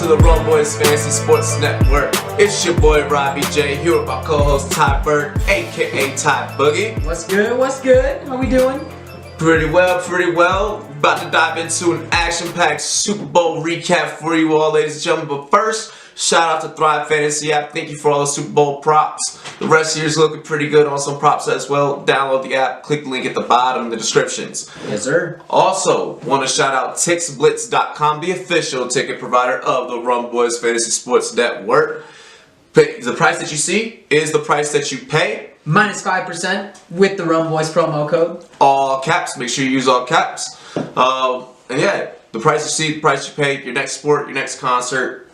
to the Boys Fantasy Sports Network. It's your boy Robbie J here with my co-host TyBerg, aka TyBoogie. What's good? What's good? How we doing? Pretty well. About to dive into an action-packed Super Bowl recap for you all, ladies and gentlemen. But first, shout out to Thrive Fantasy app. Thank you for all the Super Bowl props. The rest of the year's looking pretty good on some props as well. Download the app. Click the link at the bottom in the descriptions. Yes, sir. Also, want to shout out TixBlitz.com, the official ticket provider of the Boys Fantasy Sports Network. The price that you see is the price that you pay. Minus 5% with the Boys promo code. All caps. Make sure you use all caps. And yeah, the price you see, the price you pay. Your next sport, your next concert.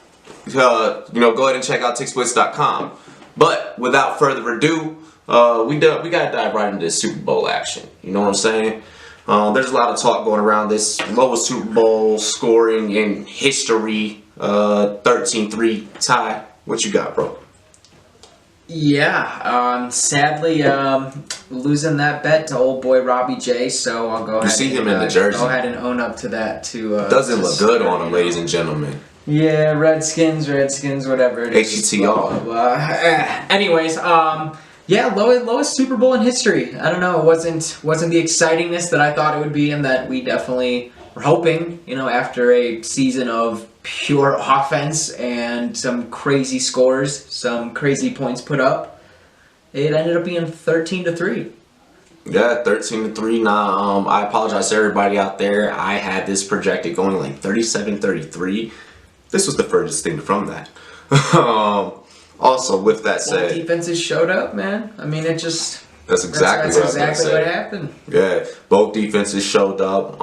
Go ahead and check out TixBlitz.com. But without further ado, we gotta dive right into this Super Bowl action. You know what I'm saying? There's a lot of talk going around this lowest Super Bowl scoring in history. 13-3 tie. What you got, bro? Yeah, sadly, losing that bet to old boy Robbie J. So I'll go ahead. You see him in the jersey. Go ahead and own up to that. Doesn't look good on him, ladies and gentlemen. Yeah, Redskins, whatever it is. HTR. Anyways, yeah, lowest Super Bowl in history. I don't know. It wasn't the excitingness that I thought it would be, and that we definitely were hoping. After a season of pure offense and some crazy scores, some crazy points put up, it ended up being 13-3. Yeah, 13-3. Now, I apologize to everybody out there. I had this projected going like 37-33. This was the furthest thing from that. Also, with that said, both defenses showed up, man. I mean, that's exactly what happened. Yeah, both defenses showed up.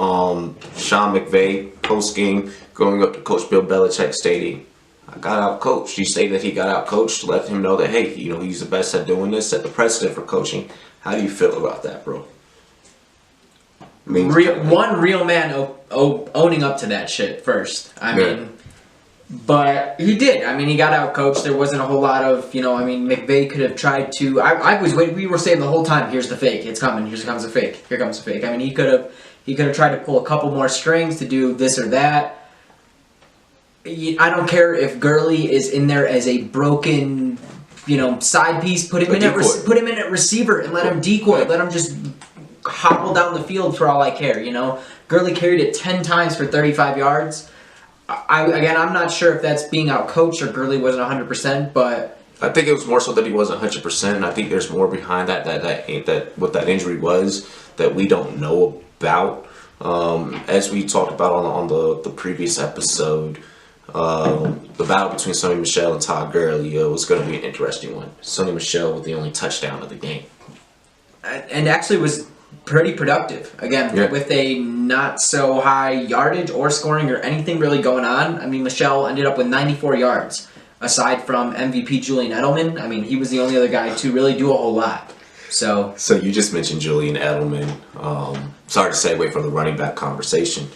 Sean McVay post game going up to Coach Bill Belichick stating, "I got out coached." He stated that he got out coached, let him know that hey, he's the best at doing this, set the precedent for coaching. How do you feel about that, bro? One real man owning up to that shit first. I mean. But he did. I mean, he got out coached. There wasn't a whole lot of, McVay could have tried to. I was waiting. We were saying the whole time, "Here's the fake. It's coming. Here comes the fake. Here comes the fake." I mean, he could have tried to pull a couple more strings to do this or that. I don't care if Gurley is in there as a broken, side piece. Put him in at receiver and let him decoy. Let him just hobble down the field for all I care. Gurley carried it 10 times for 35 yards. I'm not sure if that's being out coached or Gurley wasn't 100%, but I think it was more so that he wasn't 100%. And I think there's more behind that what that injury was that we don't know about. As we talked about on the previous episode, the battle between Sonny Michel and Todd Gurley was going to be an interesting one. Sonny Michel with the only touchdown of the game, and actually was pretty productive. Again, with a not so high yardage or scoring or anything really going on. I mean, Michel ended up with 94 yards. Aside from MVP Julian Edelman, I mean, he was the only other guy to really do a whole lot. So you just mentioned Julian Edelman. Sorry to segue from the running back conversation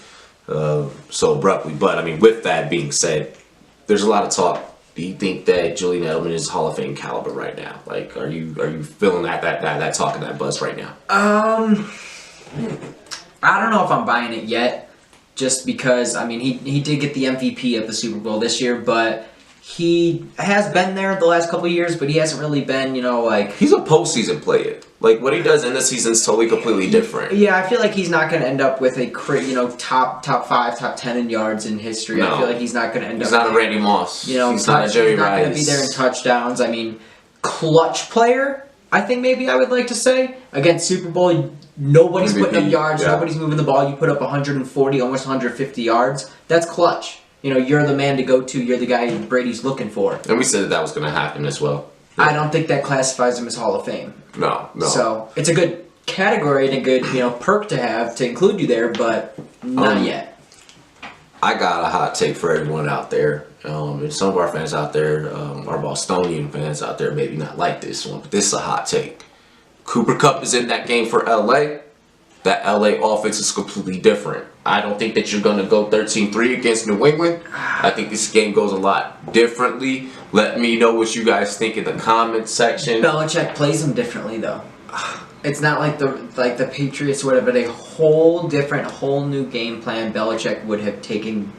so abruptly, but I mean, with that being said, there's a lot of talk. Do you think that Julian Edelman is Hall of Fame caliber right now? Like, are you feeling that talk and that buzz right now? I don't know if I'm buying it yet, just because I mean he did get the MVP of the Super Bowl this year, but he has been there the last couple of years, but he hasn't really been, he's a postseason player. Like, what he does in the season is totally completely different. Yeah, I feel like he's not going to end up with a top 5, top 10 in yards in history. No. I feel like he's not going to end up. He's not a Randy Moss. He's not a Jerry Rice. He's not going to be there in touchdowns. I mean, clutch player, I think maybe I would like to say. Against Super Bowl, nobody's putting up yards. Yeah. Nobody's moving the ball. You put up 140, almost 150 yards. That's clutch. You're the man to go to. You're the guy Brady's looking for. And we said that was going to happen as well. Yeah. I don't think that classifies him as Hall of Fame. No. So it's a good category and a good perk to have to include you there, but not yet. I got a hot take for everyone out there. And some of our fans out there, our Bostonian fans out there, maybe not like this one, but this is a hot take. Cooper Kupp is in that game for LA. That LA offense is completely different. I don't think that you're going to go 13-3 against New England. I think this game goes a lot differently. Let me know what you guys think in the comments section. Belichick plays them differently, though. It's not like the Patriots would have been a whole new game plan Belichick would have taken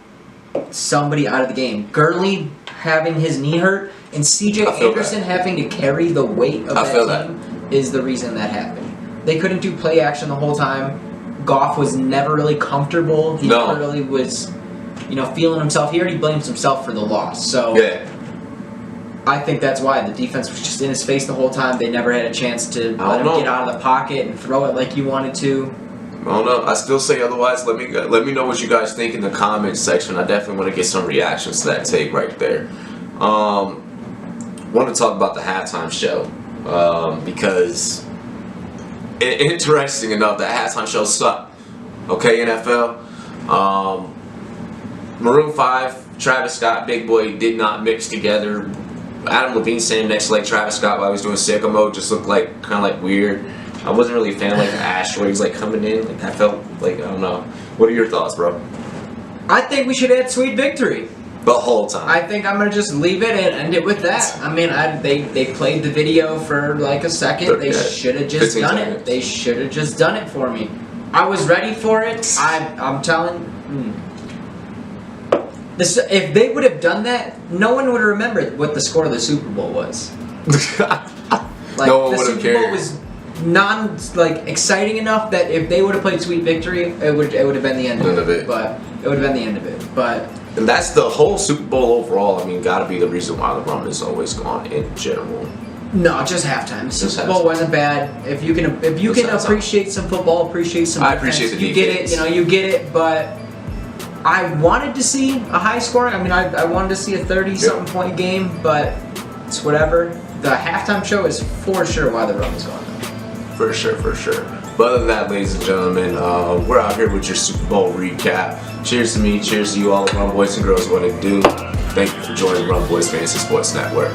somebody out of the game. Gurley having his knee hurt and C.J. Anderson having to carry the weight of that team is the reason that happened. They couldn't do play action the whole time. Goff was never really comfortable. He never really was, feeling himself. He already blames himself for the loss. So I think that's why the defense was just in his face the whole time. They never had a chance to let him get out of the pocket and throw it like you wanted to. I don't know. I still say otherwise. Let me know what you guys think in the comments section. I definitely want to get some reactions to that take right there. Want to talk about the halftime show because interesting enough, that halftime show sucked. Okay, NFL. Maroon 5, Travis Scott, Big Boy did not mix together. Adam Levine standing next to Travis Scott while he was doing sicko mode just looked kind of weird. I wasn't really a fan of the Ash where he's coming in. I felt I don't know. What are your thoughts, bro? I think we should add Sweet Victory. The whole time. I think I'm gonna just leave it and end it with that. I mean, they played the video for a second. They should have just done it. They should have just done it for me. I was ready for it. I'm telling. If they would have done that, no one would have remembered what the score of the Super Bowl was. No one would have cared. The Super Bowl was exciting enough that if they would have played Sweet Victory, it would have been the end of it. But it would have been the end of it. But. And that's the whole Super Bowl overall. I mean, gotta be the reason why the run is always gone in general. No, just halftime. The Super Bowl wasn't bad. If you can appreciate some football, appreciate some defense, I appreciate the defense. You get it. You get it. But I wanted to see a high score. I mean, I wanted to see a 30-something point game, but it's whatever. The halftime show is for sure why the run was gone. For sure. But other than that, ladies and gentlemen, we're out here with your Super Bowl recap. Cheers to me, cheers to you all, Run Boys and Girls, what it do. Thank you for joining Run Boys Fantasy Sports Network.